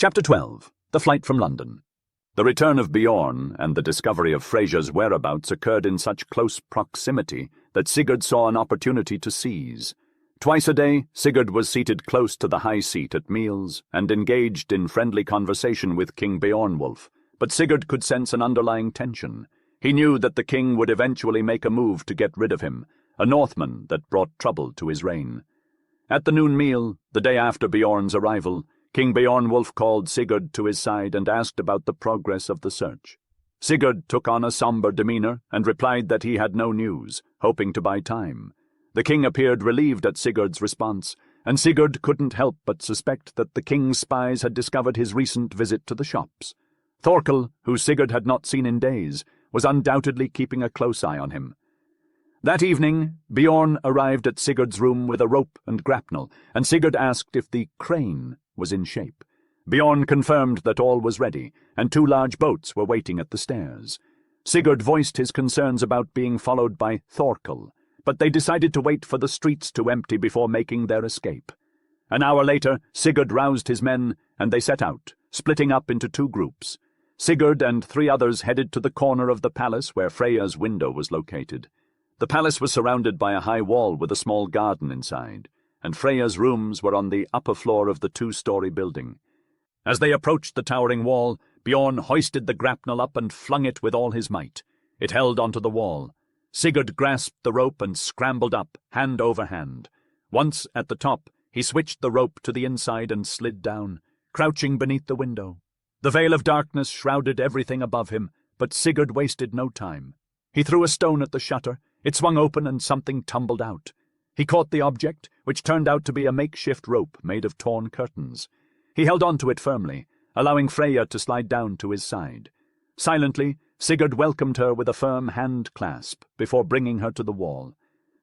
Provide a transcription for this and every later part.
Chapter 12. The Flight from London. The return of Bjorn and the discovery of Freyja's whereabouts occurred in such close proximity that Sigurd saw an opportunity to seize. Twice a day, Sigurd was seated close to the high seat at meals and engaged in friendly conversation with King Bjorn Wolfe, but Sigurd could sense an underlying tension. He knew that the king would eventually make a move to get rid of him, a Northman that brought trouble to his reign. At the noon meal, the day after Bjorn's arrival, King Bjorn Wolfe called Sigurd to his side and asked about the progress of the search. Sigurd took on a somber demeanor and replied that he had no news, hoping to buy time. The king appeared relieved at Sigurd's response, and Sigurd couldn't help but suspect that the king's spies had discovered his recent visit to the shops. Thorkel, who Sigurd had not seen in days, was undoubtedly keeping a close eye on him. That evening, Bjorn arrived at Sigurd's room with a rope and grapnel, and Sigurd asked if the crane was in shape. Bjorn confirmed that all was ready, and 2 large boats were waiting at the stairs. Sigurd voiced his concerns about being followed by Thorkel, but they decided to wait for the streets to empty before making their escape. An hour later, Sigurd roused his men, and they set out, splitting up into 2 groups. Sigurd and 3 others headed to the corner of the palace where Freyja's window was located. The palace was surrounded by a high wall with a small garden inside, and Freyja's rooms were on the upper floor of the 2-story building. As they approached the towering wall, Bjorn hoisted the grapnel up and flung it with all his might. It held onto the wall. Sigurd grasped the rope and scrambled up, hand over hand. Once at the top, he switched the rope to the inside and slid down, crouching beneath the window. The veil of darkness shrouded everything above him, but Sigurd wasted no time. He threw a stone at the shutter. It swung open and something tumbled out. He caught the object, which turned out to be a makeshift rope made of torn curtains. He held on to it firmly, allowing Freyja to slide down to his side. Silently, Sigurd welcomed her with a firm hand clasp before bringing her to the wall.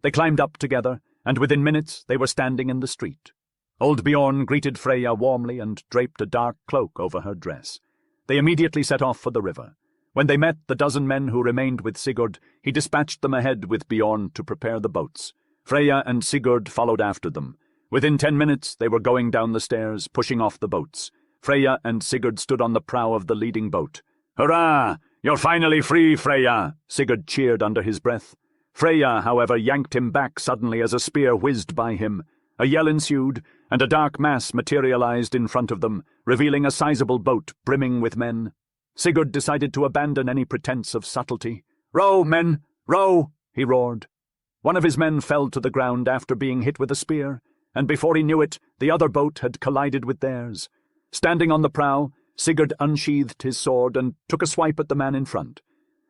They climbed up together, and within minutes they were standing in the street. Old Bjorn greeted Freyja warmly and draped a dark cloak over her dress. They immediately set off for the river. When they met the 12 men who remained with Sigurd, he dispatched them ahead with Bjorn to prepare the boats. Freyja and Sigurd followed after them. Within 10 minutes they were going down the stairs, pushing off the boats. Freyja and Sigurd stood on the prow of the leading boat. "Hurrah! You're finally free, Freyja!" Sigurd cheered under his breath. Freyja, however, yanked him back suddenly as a spear whizzed by him. A yell ensued, and a dark mass materialized in front of them, revealing a sizable boat brimming with men. Sigurd decided to abandon any pretense of subtlety. "Row, men! Row!" he roared. One of his men fell to the ground after being hit with a spear, and before he knew it, the other boat had collided with theirs. Standing on the prow, Sigurd unsheathed his sword and took a swipe at the man in front.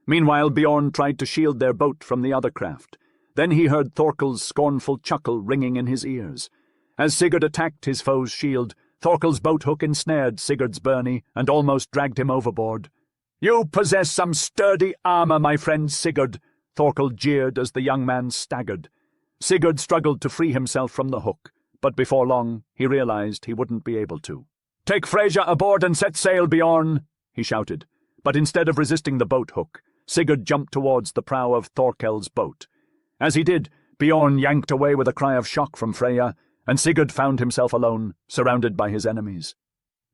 Meanwhile, Bjorn tried to shield their boat from the other craft. Then he heard Thorkel's scornful chuckle ringing in his ears. As Sigurd attacked his foe's shield, Thorkel's boat-hook ensnared Sigurd's byrnie and almost dragged him overboard. "You possess some sturdy armor, my friend Sigurd," Thorkel jeered as the young man staggered. Sigurd struggled to free himself from the hook, but before long he realized he wouldn't be able to. "Take Freyja aboard and set sail, Bjorn!" he shouted. But instead of resisting the boat-hook, Sigurd jumped towards the prow of Thorkel's boat. As he did, Bjorn yanked away with a cry of shock from Freyja, and Sigurd found himself alone, surrounded by his enemies.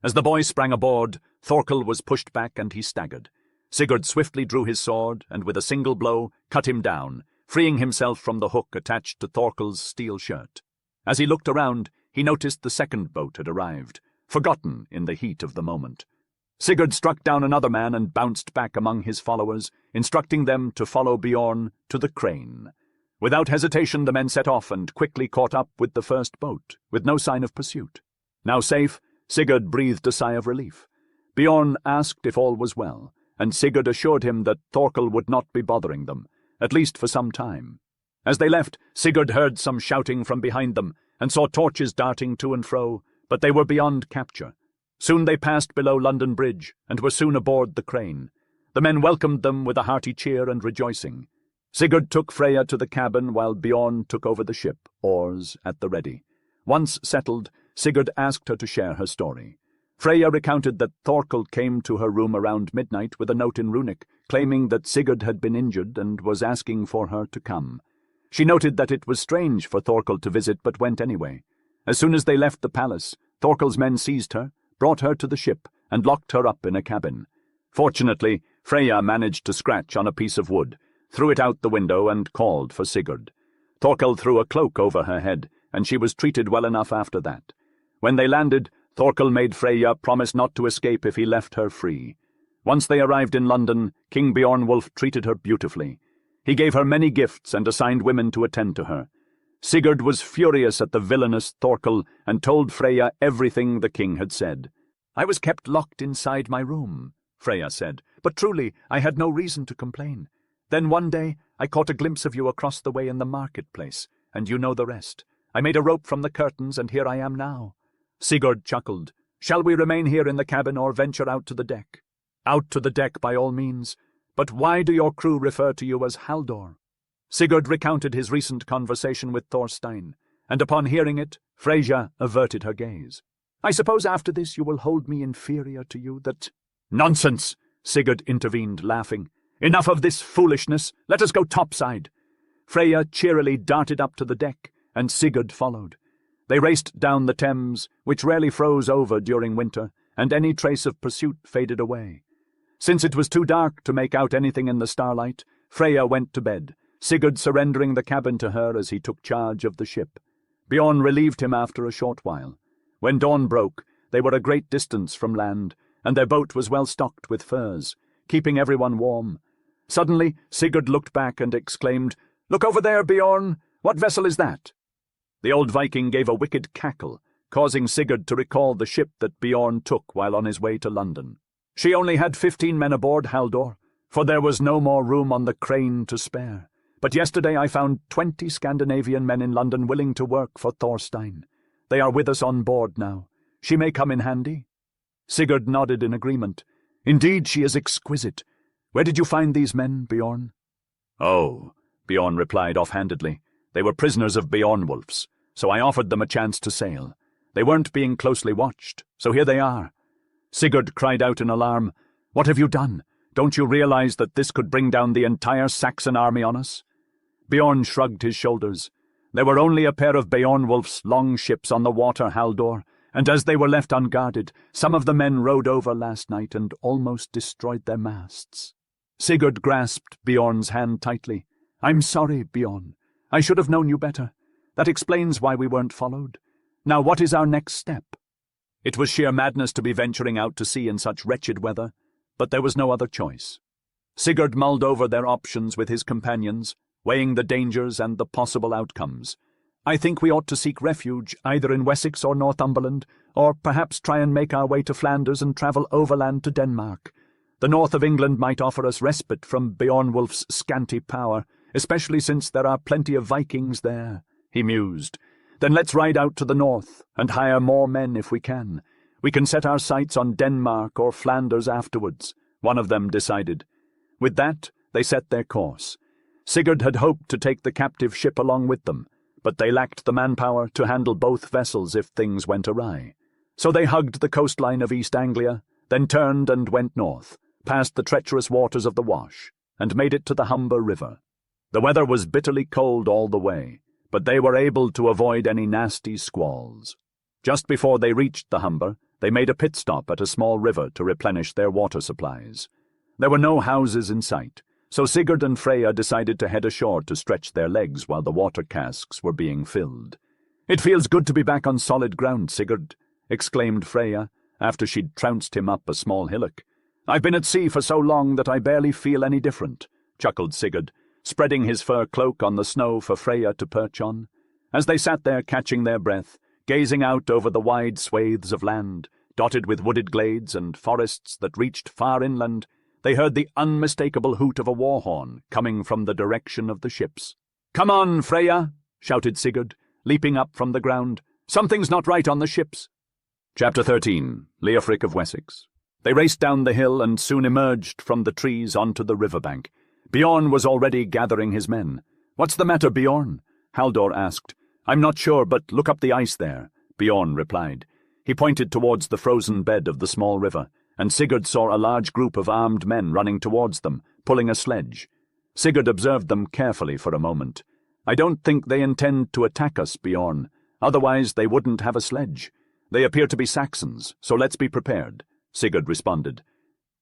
As the boy sprang aboard, Thorkel was pushed back and he staggered. Sigurd swiftly drew his sword and with a single blow cut him down, freeing himself from the hook attached to Thorkel's steel shirt. As he looked around, he noticed the second boat had arrived, forgotten in the heat of the moment. Sigurd struck down another man and bounced back among his followers, instructing them to follow Bjorn to the crane. Without hesitation the men set off and quickly caught up with the first boat, with no sign of pursuit. Now safe, Sigurd breathed a sigh of relief. Bjorn asked if all was well, and Sigurd assured him that Thorkel would not be bothering them, at least for some time. As they left, Sigurd heard some shouting from behind them, and saw torches darting to and fro, but they were beyond capture. Soon they passed below London Bridge, and were soon aboard the crane. The men welcomed them with a hearty cheer and rejoicing. Sigurd took Freyja to the cabin while Bjorn took over the ship, oars at the ready. Once settled, Sigurd asked her to share her story. Freyja recounted that Thorkel came to her room around midnight with a note in runic, claiming that Sigurd had been injured and was asking for her to come. She noted that it was strange for Thorkel to visit but went anyway. As soon as they left the palace, Thorkel's men seized her, brought her to the ship and locked her up in a cabin. Fortunately, Freyja managed to scratch on a piece of wood, threw it out the window and called for Sigurd. Thorkel threw a cloak over her head, and she was treated well enough after that. When they landed, Thorkel made Freyja promise not to escape if he left her free. Once they arrived in London, King Bjorn Wolfe treated her beautifully. He gave her many gifts and assigned women to attend to her. Sigurd was furious at the villainous Thorkel and told Freyja everything the king had said. "I was kept locked inside my room," Freyja said, "but truly I had no reason to complain. Then one day I caught a glimpse of you across the way in the marketplace, and you know the rest. I made a rope from the curtains, and here I am now." Sigurd chuckled. "Shall we remain here in the cabin or venture out to the deck?" "Out to the deck by all means. But why do your crew refer to you as Haldor?" Sigurd recounted his recent conversation with Thorstein, and upon hearing it, Freyja averted her gaze. "I suppose after this you will hold me inferior to you, that—" "Nonsense!" Sigurd intervened, laughing. "Enough of this foolishness. Let us go topside." Freyja cheerily darted up to the deck, and Sigurd followed. They raced down the Thames, which rarely froze over during winter, and any trace of pursuit faded away. Since it was too dark to make out anything in the starlight, Freyja went to bed, Sigurd surrendering the cabin to her as he took charge of the ship. Bjorn relieved him after a short while. When dawn broke, they were a great distance from land, and their boat was well stocked with furs, keeping everyone warm. Suddenly, Sigurd looked back and exclaimed, "Look over there, Bjorn! What vessel is that?" The old Viking gave a wicked cackle, causing Sigurd to recall the ship that Bjorn took while on his way to London. "She only had 15 men aboard, Haldor, for there was no more room on the crane to spare. But yesterday I found 20 Scandinavian men in London willing to work for Thorstein. They are with us on board now. She may come in handy." Sigurd nodded in agreement. "Indeed, she is exquisite. Where did you find these men, Bjorn?" "Oh," Bjorn replied offhandedly. "They were prisoners of Bjorn Wolfe's, so I offered them a chance to sail. They weren't being closely watched, so here they are." Sigurd cried out in alarm, "What have you done? Don't you realize that this could bring down the entire Saxon army on us?" Bjorn shrugged his shoulders. "There were only a pair of Bjorn Wolfe's longships on the water, Haldor, and as they were left unguarded, some of the men rowed over last night and almost destroyed their masts." Sigurd grasped Bjorn's hand tightly. "I'm sorry, Bjorn. I should have known you better. That explains why we weren't followed. Now what is our next step?" It was sheer madness to be venturing out to sea in such wretched weather, but there was no other choice. Sigurd mulled over their options with his companions, weighing the dangers and the possible outcomes. "I think we ought to seek refuge either in Wessex or Northumberland, or perhaps try and make our way to Flanders and travel overland to Denmark. The north of England might offer us respite from Bjorn Wolfe's scanty power, especially since there are plenty of Vikings there," he mused. "Then let's ride out to the north and hire more men if we can. We can set our sights on Denmark or Flanders afterwards," one of them decided. With that, they set their course. Sigurd had hoped to take the captive ship along with them, but they lacked the manpower to handle both vessels if things went awry. So they hugged the coastline of East Anglia, then turned and went north, past the treacherous waters of the Wash, and made it to the Humber River. The weather was bitterly cold all the way, but they were able to avoid any nasty squalls. Just before they reached the Humber, they made a pit stop at a small river to replenish their water supplies. There were no houses in sight, so Sigurd and Freyja decided to head ashore to stretch their legs while the water casks were being filled. "It feels good to be back on solid ground, Sigurd," exclaimed Freyja, after she'd trounced him up a small hillock. "I've been at sea for so long that I barely feel any different," chuckled Sigurd, spreading his fur cloak on the snow for Freyja to perch on. As they sat there catching their breath, gazing out over the wide swathes of land, dotted with wooded glades and forests that reached far inland, they heard the unmistakable hoot of a war horn coming from the direction of the ships. "Come on, Freyja!" shouted Sigurd, leaping up from the ground. "Something's not right on the ships." Chapter 13. Leofric of Wessex. They raced down the hill and soon emerged from the trees onto the riverbank. Bjorn was already gathering his men. "What's the matter, Bjorn?" Haldor asked. "I'm not sure, but look up the ice there," Bjorn replied. He pointed towards the frozen bed of the small river, and Sigurd saw a large group of armed men running towards them, pulling a sledge. Sigurd observed them carefully for a moment. "I don't think they intend to attack us, Bjorn. Otherwise they wouldn't have a sledge. "They appear to be Saxons, so let's be prepared," Sigurd responded.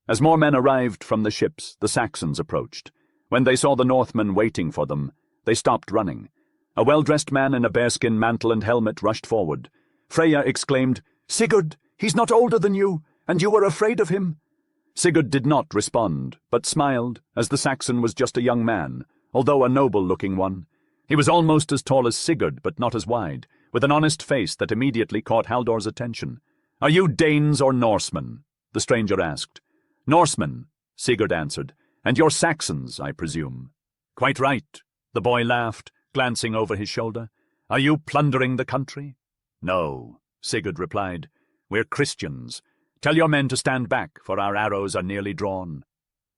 As more men arrived from the ships, the Saxons approached. When they saw the Northmen waiting for them, they stopped running. A well-dressed man in a bearskin mantle and helmet rushed forward. Freya exclaimed, "Sigurd, he's not older than you, and you were afraid of him." Sigurd did not respond, but smiled, as the Saxon was just a young man, although a noble-looking one. He was almost as tall as Sigurd, but not as wide, with an honest face that immediately caught Haldor's attention. "Are you Danes or Norsemen?" the stranger asked. "Norsemen," Sigurd answered. "And you're Saxons, I presume." "Quite right," the boy laughed, glancing over his shoulder. "Are you plundering the country?" "No," Sigurd replied. "We're Christians. Tell your men to stand back, for our arrows are nearly drawn."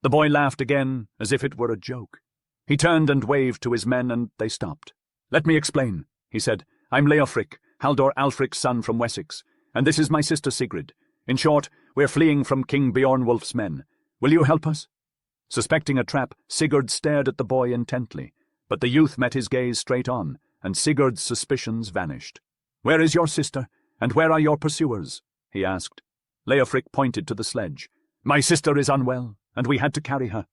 The boy laughed again, as if it were a joke. He turned and waved to his men, and they stopped. "Let me explain," he said. "I'm Leofric, Haldor Alfric's son from Wessex, and this is my sister Sigrid. In short, we're fleeing from King Bjorn Wolfe's men. Will you help us?" Suspecting a trap, Sigurd stared at the boy intently, but the youth met his gaze straight on, and Sigurd's suspicions vanished. "Where is your sister, and where are your pursuers?" he asked. Leofric pointed to the sledge. "My sister is unwell, and we had to carry her."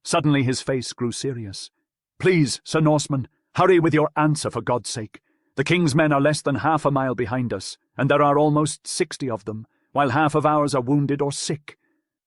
Suddenly his face grew serious. "Please, Sir Norseman, hurry with your answer for God's sake. The king's men are less than half a mile behind us, and there are almost 60 of them, while half of ours are wounded or sick."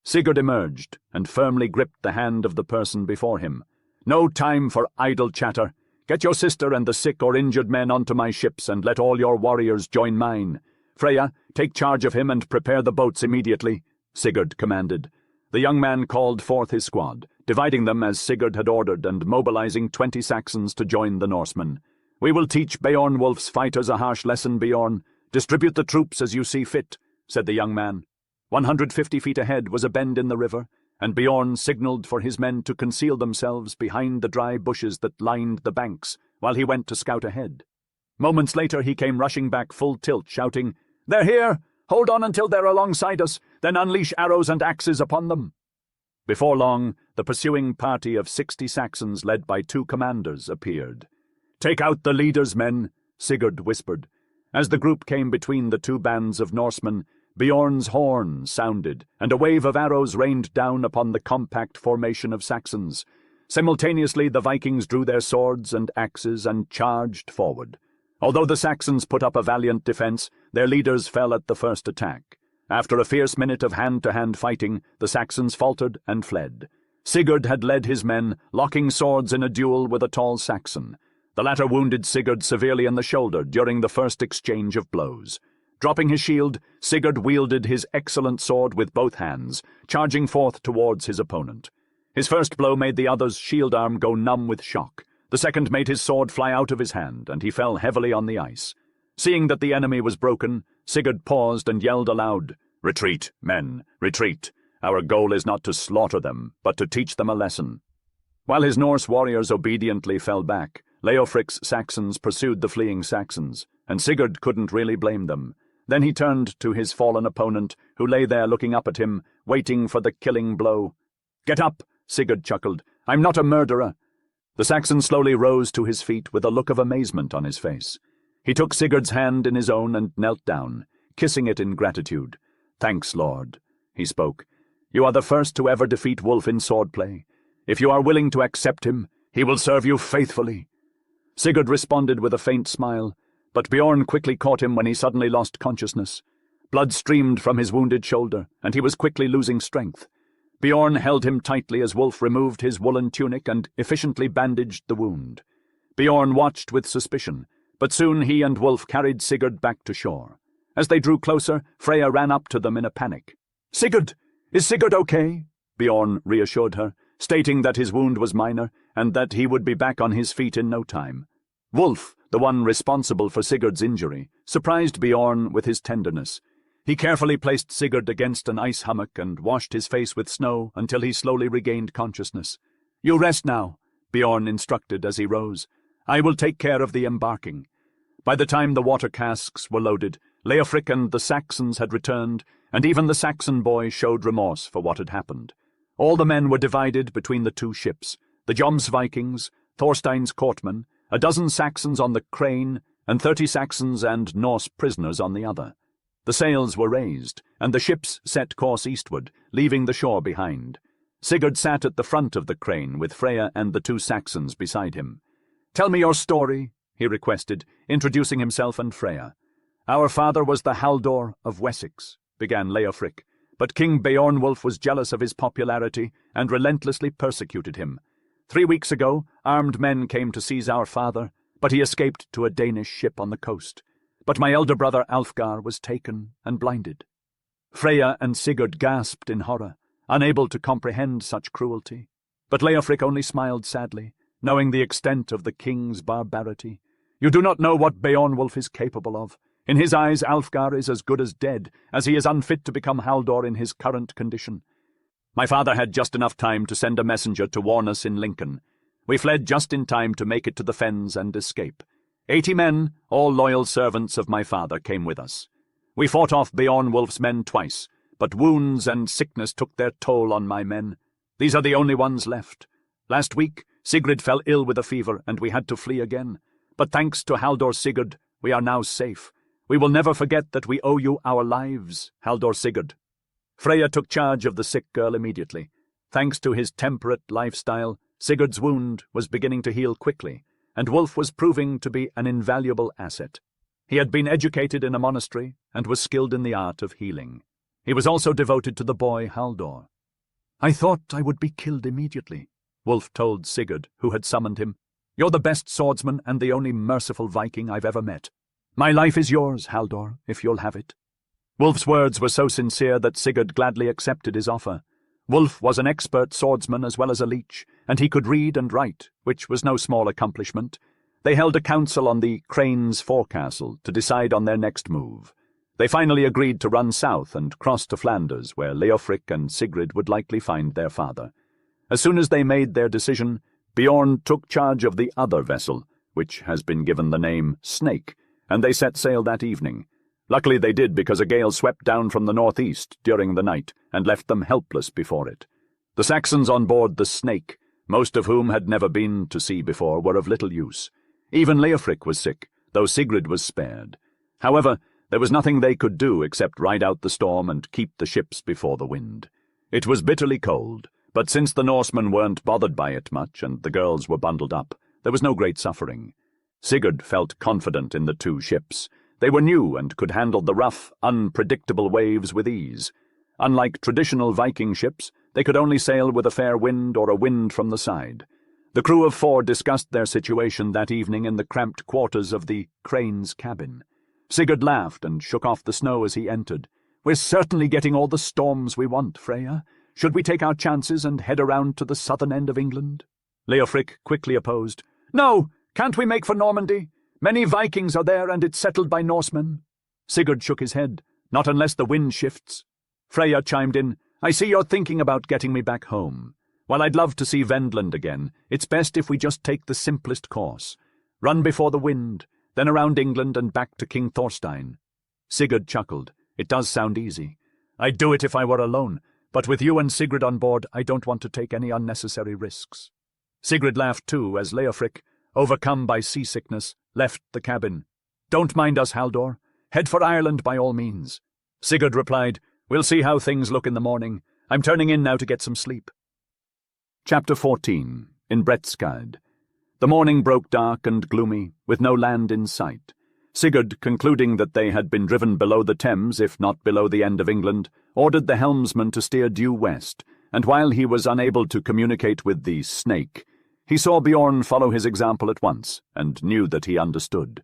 Sigurd emerged and firmly gripped the hand of the person before him. "No time for idle chatter. Get your sister and the sick or injured men onto my ships, and let all your warriors join mine. Freya, take charge of him and prepare the boats immediately," Sigurd commanded. The young man called forth his squad, dividing them as Sigurd had ordered and mobilizing 20 Saxons to join the Norsemen. "We will teach Bjorn Wolfe's fighters a harsh lesson, Bjorn. Distribute the troops as you see fit," said the young man. 150 feet ahead was a bend in the river, and Bjorn signaled for his men to conceal themselves behind the dry bushes that lined the banks, while he went to scout ahead. Moments later he came rushing back full tilt, shouting, "They're here! Hold on until they're alongside us, then unleash arrows and axes upon them." Before long, the pursuing party of 60 Saxons led by 2 commanders appeared. "Take out the leaders, men," Sigurd whispered. As the group came between the 2 bands of Norsemen, Bjorn's horn sounded, and a wave of arrows rained down upon the compact formation of Saxons. Simultaneously the Vikings drew their swords and axes and charged forward. Although the Saxons put up a valiant defense, their leaders fell at the first attack. After a fierce minute of hand-to-hand fighting, the Saxons faltered and fled. Sigurd had led his men, locking swords in a duel with a tall Saxon. The latter wounded Sigurd severely in the shoulder during the first exchange of blows. Dropping his shield, Sigurd wielded his excellent sword with both hands, charging forth towards his opponent. His first blow made the other's shield arm go numb with shock. The second made his sword fly out of his hand, and he fell heavily on the ice. Seeing that the enemy was broken, Sigurd paused and yelled aloud, "Retreat, men, retreat! Our goal is not to slaughter them, but to teach them a lesson." While his Norse warriors obediently fell back, Leofric's Saxons pursued the fleeing Saxons, and Sigurd couldn't really blame them. Then he turned to his fallen opponent, who lay there looking up at him, waiting for the killing blow. "Get up," Sigurd chuckled. "I'm not a murderer." The Saxon slowly rose to his feet with a look of amazement on his face. He took Sigurd's hand in his own and knelt down, kissing it in gratitude. "Thanks, Lord," he spoke. "You are the first to ever defeat Wolfe in swordplay. If you are willing to accept him, he will serve you faithfully." Sigurd responded with a faint smile, but Bjorn quickly caught him when he suddenly lost consciousness. Blood streamed from his wounded shoulder, and he was quickly losing strength. Bjorn held him tightly as Wolfe removed his woolen tunic and efficiently bandaged the wound. Bjorn watched with suspicion, but soon he and Wolfe carried Sigurd back to shore. As they drew closer, Freya ran up to them in a panic. "Sigurd! Is Sigurd okay?" Bjorn reassured her, stating that his wound was minor and that he would be back on his feet in no time. Wolfe, the one responsible for Sigurd's injury, surprised Bjorn with his tenderness. He carefully placed Sigurd against an ice hummock and washed his face with snow until he slowly regained consciousness. "You rest now," Bjorn instructed as he rose. "I will take care of the embarking." By the time the water casks were loaded, Leofric and the Saxons had returned, and even the Saxon boy showed remorse for what had happened. All the men were divided between the 2 ships, the Jomsvikings, Thorstein's courtmen, a dozen Saxons on the Crane, and 30 Saxons and Norse prisoners on the other. The sails were raised, and the ships set course eastward, leaving the shore behind. Sigurd sat at the front of the crane with Freya and the two Saxons beside him. "Tell me your story," he requested, introducing himself and Freya. "Our father was the Haldor of Wessex," began Leofric, "but King Bjorn Wolfe was jealous of his popularity and relentlessly persecuted him. 3 weeks ago, armed men came to seize our father, but he escaped to a Danish ship on the coast. But my elder brother Alfgar was taken and blinded." Freya and Sigurd gasped in horror, unable to comprehend such cruelty. But Leofric only smiled sadly, knowing the extent of the king's barbarity. "You do not know what Bjorn Wolfe is capable of. In his eyes, Alfgar is as good as dead, as he is unfit to become Haldor in his current condition. My father had just enough time to send a messenger to warn us in Lincoln. We fled just in time to make it to the fens and escape. 80 men, all loyal servants of my father, came with us. We fought off Bjorn Wolfe's men twice, but wounds and sickness took their toll on my men. These are the only ones left. Last week, Sigrid fell ill with a fever, and we had to flee again. But thanks to Haldor Sigurd, we are now safe. We will never forget that we owe you our lives, Haldor Sigurd." Freya took charge of the sick girl immediately. Thanks to his temperate lifestyle, Sigurd's wound was beginning to heal quickly, and Wolfe was proving to be an invaluable asset. He had been educated in a monastery and was skilled in the art of healing. He was also devoted to the boy Haldor. "I thought I would be killed immediately," Wolfe told Sigurd, who had summoned him. "You're the best swordsman and the only merciful Viking I've ever met. My life is yours, Haldor, if you'll have it." Wolfe's words were so sincere that Sigurd gladly accepted his offer. Wolfe was an expert swordsman as well as a leech, and he could read and write, which was no small accomplishment. They held a council on the Crane's forecastle to decide on their next move. They finally agreed to run south and cross to Flanders, where Leofric and Sigrid would likely find their father. As soon as they made their decision, Bjorn took charge of the other vessel, which has been given the name Snake, and they set sail that evening. Luckily they did, because a gale swept down from the northeast during the night and left them helpless before it. The Saxons on board the Snake, most of whom had never been to sea before, were of little use. Even Leofric was sick, though Sigrid was spared. However, there was nothing they could do except ride out the storm and keep the ships before the wind. It was bitterly cold, but since the Norsemen weren't bothered by it much and the girls were bundled up, there was no great suffering. Sigurd felt confident in the two ships. They were new and could handle the rough, unpredictable waves with ease. Unlike traditional Viking ships, they could only sail with a fair wind or a wind from the side. The crew of 4 discussed their situation that evening in the cramped quarters of the Crane's cabin. Sigurd laughed and shook off the snow as he entered. "We're certainly getting all the storms we want, Freya. Should we take our chances and head around to the southern end of England?" Leofric quickly opposed. "No! Can't we make for Normandy? Many Vikings are there, and it's settled by Norsemen." Sigurd shook his head. "Not unless the wind shifts." Freya chimed in. "I see you're thinking about getting me back home. While I'd love to see Vendland again, it's best if we just take the simplest course. Run before the wind, then around England and back to King Thorstein." Sigurd chuckled. "It does sound easy. I'd do it if I were alone, but with you and Sigrid on board, I don't want to take any unnecessary risks." Sigrid laughed too as Leofric, overcome by seasickness, left the cabin. "Don't mind us, Haldor. Head for Ireland by all means." Sigurd replied, "We'll see how things look in the morning. I'm turning in now to get some sleep." Chapter 14. In Bretskard. The morning broke dark and gloomy, with no land in sight. Sigurd, concluding that they had been driven below the Thames, if not below the end of England, ordered the helmsman to steer due west, and while he was unable to communicate with the Snake, he saw Bjorn follow his example at once, and knew that he understood.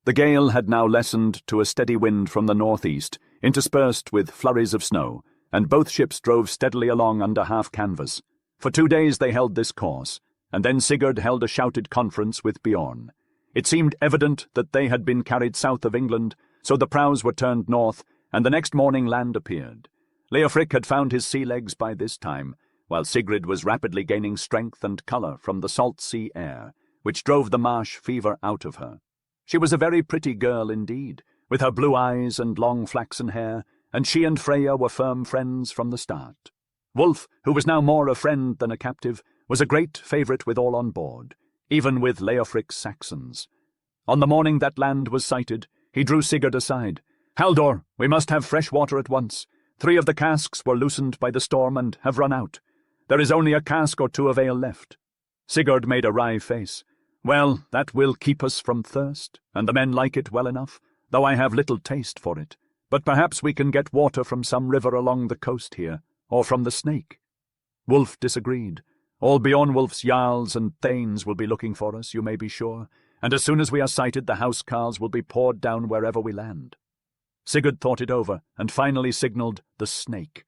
The gale had now lessened to a steady wind from the northeast, interspersed with flurries of snow, and both ships drove steadily along under half canvas. For 2 days they held this course, and then Sigurd held a shouted conference with Bjorn. It seemed evident that they had been carried south of England, so the prows were turned north, and the next morning land appeared. Leofric had found his sea legs by this time, while Sigrid was rapidly gaining strength and colour from the salt sea air, which drove the marsh fever out of her. She was a very pretty girl indeed, with her blue eyes and long flaxen hair, and she and Freya were firm friends from the start. Wolfe, who was now more a friend than a captive, was a great favourite with all on board, even with Leofric's Saxons. On the morning that land was sighted, he drew Sigurd aside. "Haldor, we must have fresh water at once. 3 of the casks were loosened by the storm and have run out. There is only a cask or 2 of ale left." Sigurd made a wry face. "Well, that will keep us from thirst, and the men like it well enough, though I have little taste for it. But perhaps we can get water from some river along the coast here, or from the Snake." Wolfe disagreed. "All Bjorn Wolfe's jarls and thanes will be looking for us, you may be sure, and as soon as we are sighted the housecarls will be poured down wherever we land." Sigurd thought it over, and finally signalled the Snake.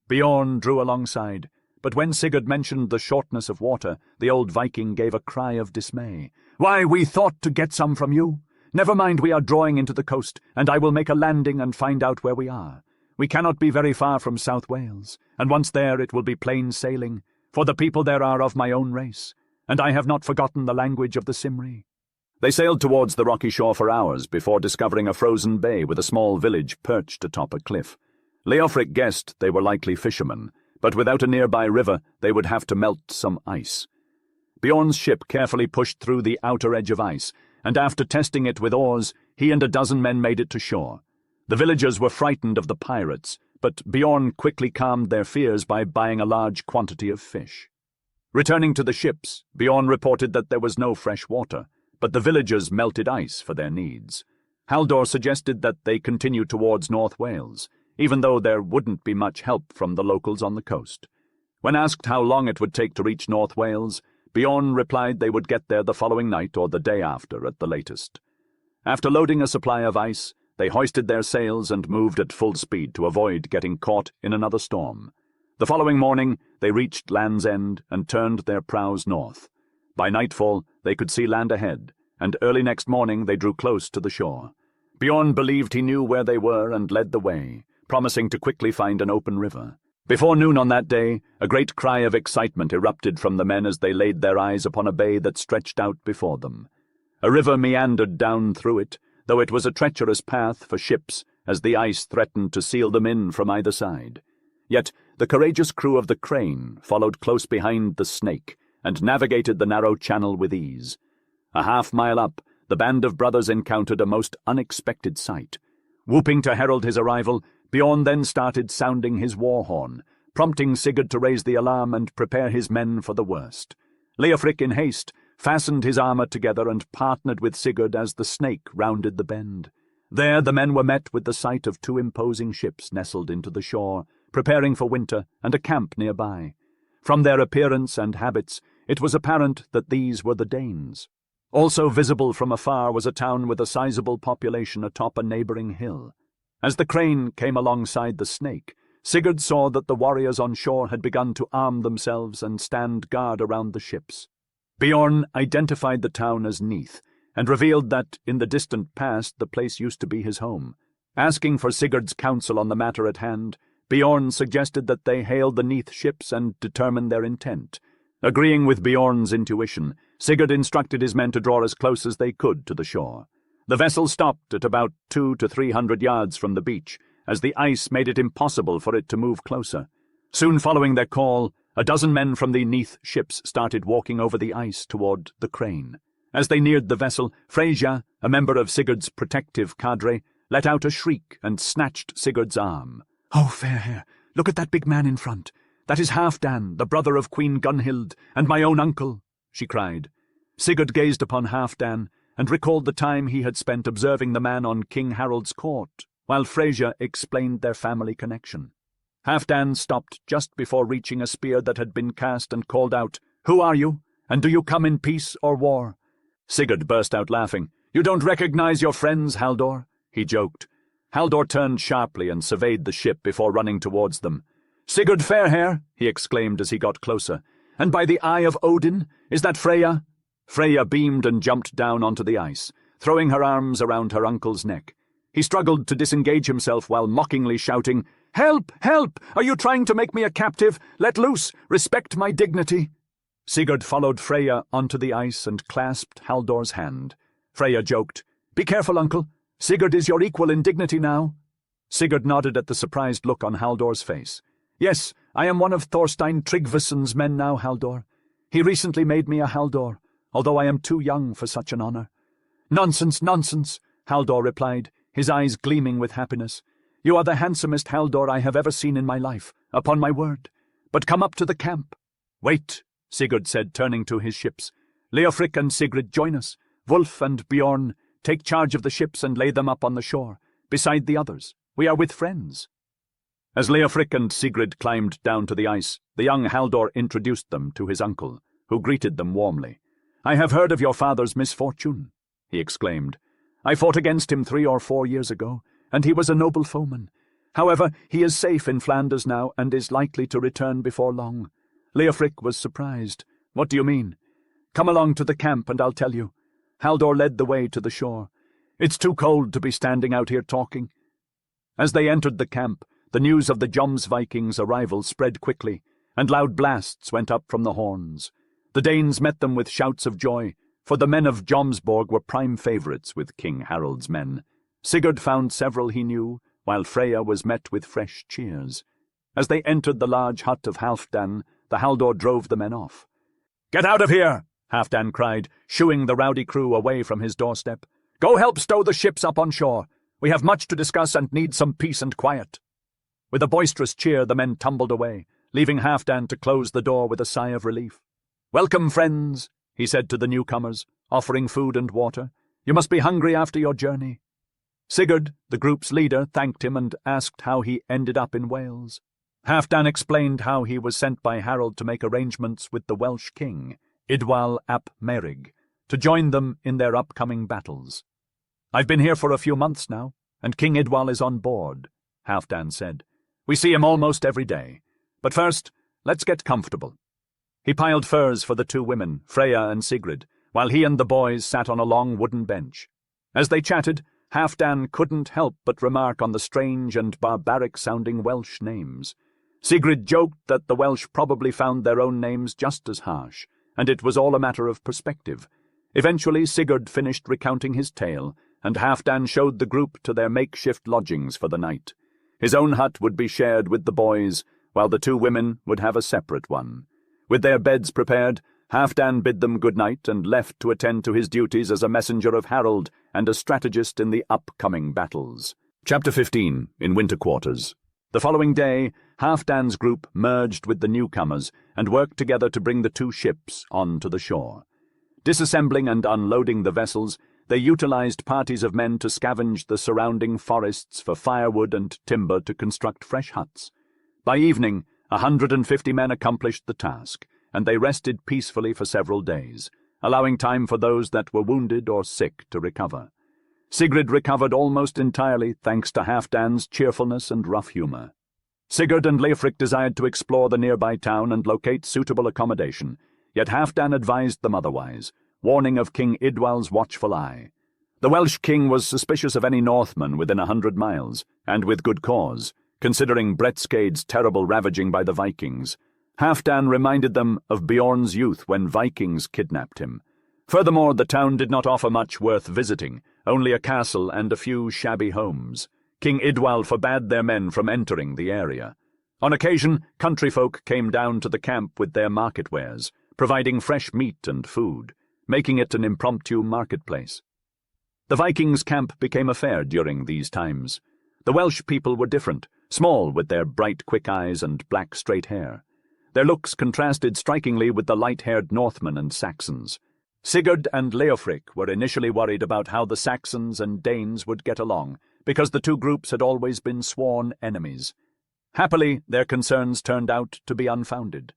Bjorn drew alongside, but when Sigurd mentioned the shortness of water, the old Viking gave a cry of dismay. "Why, we thought to get some from you. Never mind, we are drawing into the coast, and I will make a landing and find out where we are. We cannot be very far from South Wales, and once there it will be plain sailing, for the people there are of my own race, and I have not forgotten the language of the Cymry." They sailed towards the rocky shore for hours before discovering a frozen bay with a small village perched atop a cliff. Leofric guessed they were likely fishermen, but without a nearby river they would have to melt some ice. Bjorn's ship carefully pushed through the outer edge of ice, and after testing it with oars, he and a dozen men made it to shore. The villagers were frightened of the pirates, but Bjorn quickly calmed their fears by buying a large quantity of fish. Returning to the ships, Bjorn reported that there was no fresh water, but the villagers melted ice for their needs. Haldor suggested that they continue towards North Wales, even though there wouldn't be much help from the locals on the coast. When asked how long it would take to reach North Wales, Bjorn replied they would get there the following night or the day after at the latest. After loading a supply of ice, they hoisted their sails and moved at full speed to avoid getting caught in another storm. The following morning, they reached Land's End and turned their prows north. By nightfall, they could see land ahead, and early next morning they drew close to the shore. Bjorn believed he knew where they were and led the way, promising to quickly find an open river. Before noon on that day, a great cry of excitement erupted from the men as they laid their eyes upon a bay that stretched out before them. A river meandered down through it, though it was a treacherous path for ships as the ice threatened to seal them in from either side. Yet the courageous crew of the Crane followed close behind the Snake and navigated the narrow channel with ease. A half-mile up, the band of brothers encountered a most unexpected sight. Whooping to herald his arrival, Bjorn then started sounding his war horn, prompting Sigurd to raise the alarm and prepare his men for the worst. Leofric, in haste, fastened his armour together and partnered with Sigurd as the Snake rounded the bend. There the men were met with the sight of 2 imposing ships nestled into the shore, preparing for winter, and a camp nearby. From their appearance and habits, it was apparent that these were the Danes. Also visible from afar was a town with a sizable population atop a neighbouring hill. As the Crane came alongside the Snake, Sigurd saw that the warriors on shore had begun to arm themselves and stand guard around the ships. Bjorn identified the town as Neath, and revealed that, in the distant past, the place used to be his home. Asking for Sigurd's counsel on the matter at hand, Bjorn suggested that they hail the Neath ships and determine their intent. Agreeing with Bjorn's intuition, Sigurd instructed his men to draw as close as they could to the shore. The vessel stopped at about 200 to 300 yards from the beach, as the ice made it impossible for it to move closer. Soon following their call, a dozen men from the Neath ships started walking over the ice toward the Crane. As they neared the vessel, Freyja, a member of Sigurd's protective cadre, let out a shriek and snatched Sigurd's arm. "Oh, fair hair, look at that big man in front. That is Halfdan, the brother of Queen Gunhild, and my own uncle," she cried. Sigurd gazed upon Halfdan and recalled the time he had spent observing the man on King Harold's court, while Freyja explained their family connection. Halfdan stopped just before reaching a spear that had been cast and called out, "Who are you, and do you come in peace or war?" Sigurd burst out laughing. "You don't recognize your friends, Haldor?" he joked. Haldor turned sharply and surveyed the ship before running towards them. "Sigurd Fairhair," he exclaimed as he got closer. "And by the eye of Odin, is that Freyja?" Freyja beamed and jumped down onto the ice, throwing her arms around her uncle's neck. He struggled to disengage himself while mockingly shouting, "Help! Help! Are you trying to make me a captive? Let loose! Respect my dignity!" Sigurd followed Freyja onto the ice and clasped Haldor's hand. Freyja joked, "Be careful, uncle. Sigurd is your equal in dignity now." Sigurd nodded at the surprised look on Haldor's face. "Yes, I am one of Thorstein Tryggvason's men now, Haldor. He recently made me a Haldor, although I am too young for such an honour." "Nonsense, nonsense," Haldor replied. his eyes gleaming with happiness. "You are the handsomest Haldor I have ever seen in my life, upon my word. But come up to the camp." "Wait," Sigurd said, turning to his ships. "Leofric and Sigrid join us. Wolfe and Bjorn take charge of the ships and lay them up on the shore, beside the others. We are with friends." As Leofric and Sigrid climbed down to the ice, the young Haldor introduced them to his uncle, who greeted them warmly. "I have heard of your father's misfortune," he exclaimed. "I fought against him 3 or 4 years ago, and he was a noble foeman. However, he is safe in Flanders now and is likely to return before long." Leofric was surprised. "What do you mean?" "Come along to the camp and I'll tell you." Haldor led the way to the shore. "It's too cold to be standing out here talking." As they entered the camp, the news of the Vikings' arrival spread quickly, and loud blasts went up from the horns. The Danes met them with shouts of joy, for the men of Jomsborg were prime favourites with King Harald's men. Sigurd found several he knew, while Freya was met with fresh cheers. As they entered the large hut of Halfdan, the Haldor drove the men off. "Get out of here!" Halfdan cried, shooing the rowdy crew away from his doorstep. "Go help stow the ships up on shore. We have much to discuss and need some peace and quiet." With a boisterous cheer, the men tumbled away, leaving Halfdan to close the door with a sigh of relief. "Welcome, friends," he said to the newcomers, offering food and water. "You must be hungry after your journey." Sigurd, the group's leader, thanked him and asked how he ended up in Wales. Halfdan explained how he was sent by Harold to make arrangements with the Welsh king, Idwal ap Merig, to join them in their upcoming battles. "I've been here for a few months now, and King Idwal is on board," Halfdan said. "We see him almost every day. But first, let's get comfortable." He piled furs for the 2 women, Freya and Sigrid, while he and the boys sat on a long wooden bench. As they chatted, Halfdan couldn't help but remark on the strange and barbaric-sounding Welsh names. Sigrid joked that the Welsh probably found their own names just as harsh, and it was all a matter of perspective. Eventually Sigurd finished recounting his tale, and Halfdan showed the group to their makeshift lodgings for the night. His own hut would be shared with the boys, while the 2 women would have a separate one. With their beds prepared, Halfdan bid them good night and left to attend to his duties as a messenger of Harold and a strategist in the upcoming battles. Chapter 15, in Winter Quarters. The following day, Halfdan's group merged with the newcomers and worked together to bring the 2 ships onto the shore. Disassembling and unloading the vessels, they utilized parties of men to scavenge the surrounding forests for firewood and timber to construct fresh huts. By evening, 150 men accomplished the task, and they rested peacefully for several days, allowing time for those that were wounded or sick to recover. Sigrid recovered almost entirely thanks to Halfdan's cheerfulness and rough humor. Sigurd and Leofric desired to explore the nearby town and locate suitable accommodation, yet Halfdan advised them otherwise, warning of King Idwal's watchful eye. The Welsh king was suspicious of any Northman within 100 miles, and with good cause, considering Bretskade's terrible ravaging by the Vikings. Halfdan reminded them of Bjorn's youth when Vikings kidnapped him. Furthermore, the town did not offer much worth visiting, only a castle and a few shabby homes. King Idwal forbade their men from entering the area. On occasion, countryfolk came down to the camp with their market wares, providing fresh meat and food, making it an impromptu marketplace. The Vikings' camp became a fair during these times. The Welsh people were different, small with their bright, quick eyes and black, straight hair. Their looks contrasted strikingly with the light-haired Northmen and Saxons. Sigurd and Leofric were initially worried about how the Saxons and Danes would get along, because the 2 groups had always been sworn enemies. Happily, their concerns turned out to be unfounded.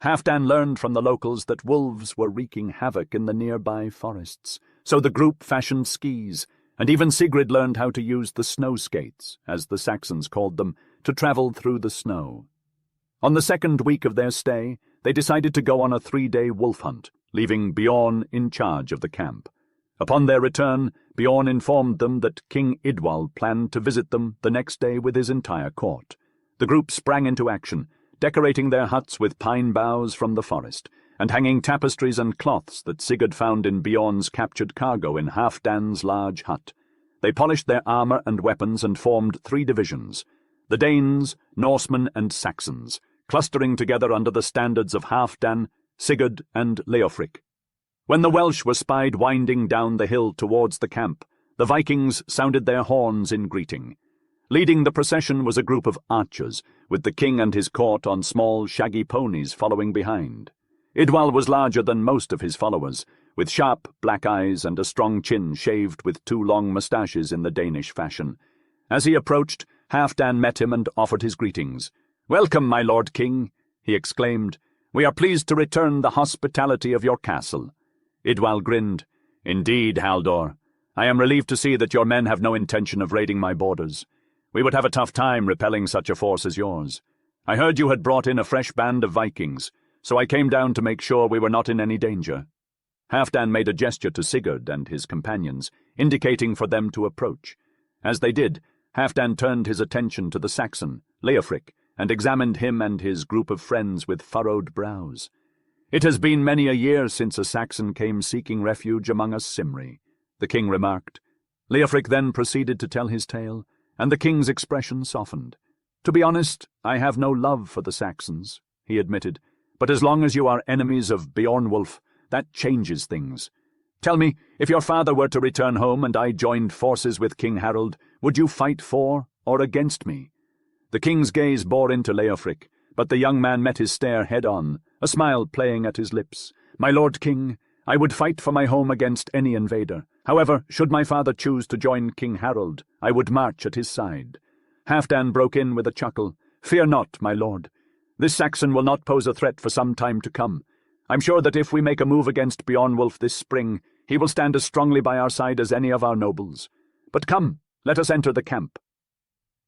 Halfdan learned from the locals that wolves were wreaking havoc in the nearby forests, so the group fashioned skis, and even Sigrid learned how to use the snow skates, as the Saxons called them, to travel through the snow. On the 2nd week of their stay, they decided to go on a 3-day wolf hunt, leaving Bjorn in charge of the camp. Upon their return, Bjorn informed them that King Idwal planned to visit them the next day with his entire court. The group sprang into action, decorating their huts with pine boughs from the forest, and hanging tapestries and cloths that Sigurd found in Bjorn's captured cargo in Halfdan's large hut. They polished their armour and weapons and formed 3 divisions: the Danes, Norsemen, and Saxons, clustering together under the standards of Halfdan, Sigurd, and Leofric. When the Welsh were spied winding down the hill towards the camp, the Vikings sounded their horns in greeting. Leading the procession was a group of archers, with the king and his court on small, shaggy ponies following behind. Idwal was larger than most of his followers, with sharp black eyes and a strong chin shaved with 2 long moustaches in the Danish fashion. As he approached, Halfdan met him and offered his greetings. "Welcome, my lord king," he exclaimed. "We are pleased to return the hospitality of your castle." Idwal grinned. "Indeed, Haldor. I am relieved to see that your men have no intention of raiding my borders. We would have a tough time repelling such a force as yours. I heard you had brought in a fresh band of Vikings, so I came down to make sure we were not in any danger." Halfdan made a gesture to Sigurd and his companions, indicating for them to approach. As they did, Halfdan turned his attention to the Saxon, Leofric, and examined him and his group of friends with furrowed brows. "It has been many a year since a Saxon came seeking refuge among us Cymri," the king remarked. Leofric then proceeded to tell his tale, and the king's expression softened. "To be honest, I have no love for the Saxons," he admitted, "but as long as you are enemies of Bjorn Wolfe, that changes things. Tell me, if your father were to return home and I joined forces with King Harold, would you fight for or against me?" The king's gaze bore into Leofric, but the young man met his stare head-on, a smile playing at his lips. "My lord king, I would fight for my home against any invader. However, should my father choose to join King Harold, I would march at his side." Halfdan broke in with a chuckle. "Fear not, my lord. This Saxon will not pose a threat for some time to come. I'm sure that if we make a move against Bjorn Wolfe this spring, he will stand as strongly by our side as any of our nobles. But come, let us enter the camp."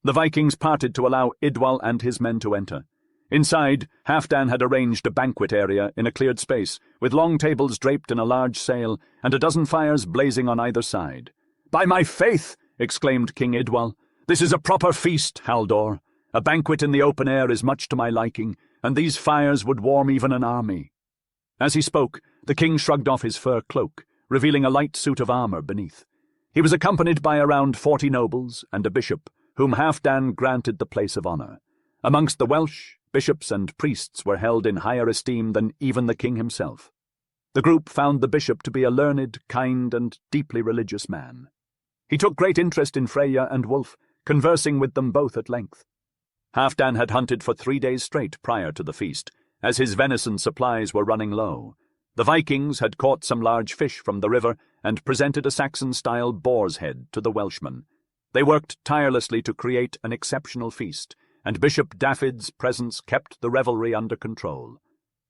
The Vikings parted to allow Idwal and his men to enter. Inside, Halfdan had arranged a banquet area in a cleared space, with long tables draped in a large sail and a dozen fires blazing on either side. "By my faith," exclaimed King Idwal, "this is a proper feast, Haldor. A banquet in the open air is much to my liking, and these fires would warm even an army." As he spoke, the king shrugged off his fur cloak, revealing a light suit of armor beneath. He was accompanied by around 40 nobles and a bishop, whom Halfdan granted the place of honor. Amongst the Welsh, bishops and priests were held in higher esteem than even the king himself. The group found the bishop to be a learned, kind, and deeply religious man. He took great interest in Freyja and Wolfe, conversing with them both at length. Halfdan had hunted for 3 days straight prior to the feast, as his venison supplies were running low. The Vikings had caught some large fish from the river and presented a Saxon-style boar's head to the Welshmen. They worked tirelessly to create an exceptional feast, and Bishop Dafydd's presence kept the revelry under control.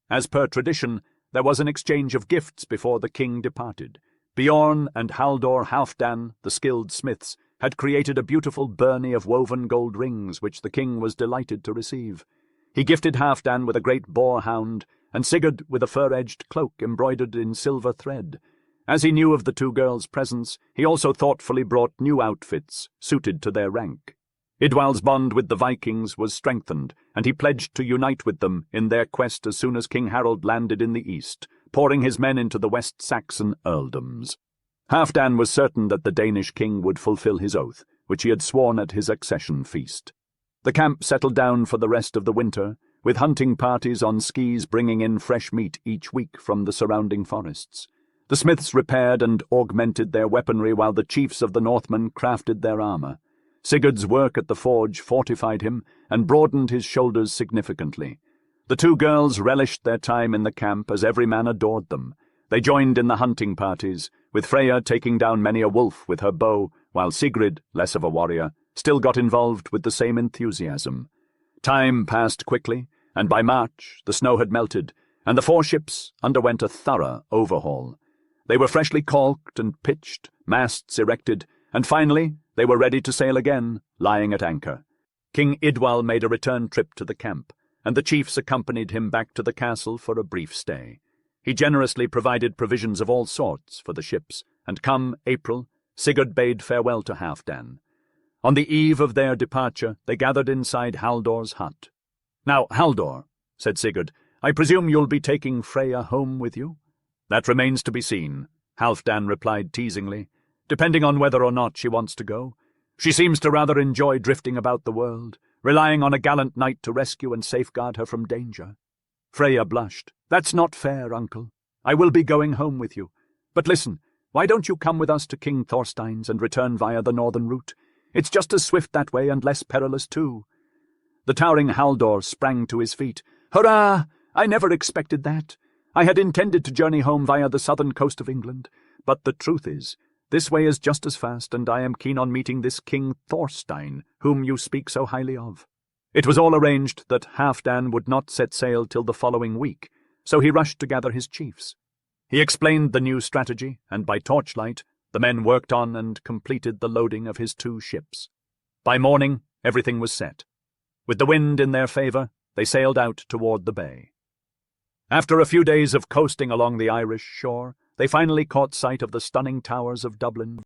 As per tradition, there was an exchange of gifts before the king departed. Bjorn and Haldor Halfdan, the skilled smiths, had created a beautiful byrnie of woven gold rings which the king was delighted to receive. He gifted Halfdan with a great boar-hound, and Sigurd with a fur-edged cloak embroidered in silver thread. As he knew of the 2 girls' presence, he also thoughtfully brought new outfits suited to their rank. Idwal's bond with the Vikings was strengthened, and he pledged to unite with them in their quest as soon as King Harold landed in the east, pouring his men into the West Saxon earldoms. Halfdan was certain that the Danish king would fulfill his oath, which he had sworn at his accession feast. The camp settled down for the rest of the winter, with hunting parties on skis bringing in fresh meat each week from the surrounding forests. The smiths repaired and augmented their weaponry while the chiefs of the Northmen crafted their armor. Sigurd's work at the forge fortified him and broadened his shoulders significantly. The 2 girls relished their time in the camp as every man adored them. They joined in the hunting parties, with Freyja taking down many a wolf with her bow, while Sigrid, less of a warrior, still got involved with the same enthusiasm. Time passed quickly, and by March the snow had melted, and the 4 ships underwent a thorough overhaul. They were freshly caulked and pitched, masts erected, and finally they were ready to sail again, lying at anchor. King Idwal made a return trip to the camp, and the chiefs accompanied him back to the castle for a brief stay. He generously provided provisions of all sorts for the ships, and come April, Sigurd bade farewell to Halfdan. On the eve of their departure, they gathered inside Haldor's hut. "Now, Haldor," said Sigurd, "I presume you'll be taking Freyja home with you?" "That remains to be seen," Halfdan replied teasingly, "depending on whether or not she wants to go. She seems to rather enjoy drifting about the world, relying on a gallant knight to rescue and safeguard her from danger." Freyja blushed. "That's not fair, uncle. I will be going home with you. But listen, Why don't you come with us to King Thorstein's and return via the northern route? It's just as swift that way and less perilous too." The towering Haldor sprang to his feet. "Hurrah! I never expected that. I had intended to journey home via the southern coast of England, but the truth is, this way is just as fast, and I am keen on meeting this King Thorstein, whom you speak so highly of." It was all arranged that Halfdan would not set sail till the following week, so he rushed to gather his chiefs. He explained the new strategy, and by torchlight, the men worked on and completed the loading of his 2 ships. By morning, everything was set. With the wind in their favour, they sailed out toward the bay. After a few days of coasting along the Irish shore, they finally caught sight of the stunning towers of Dublin.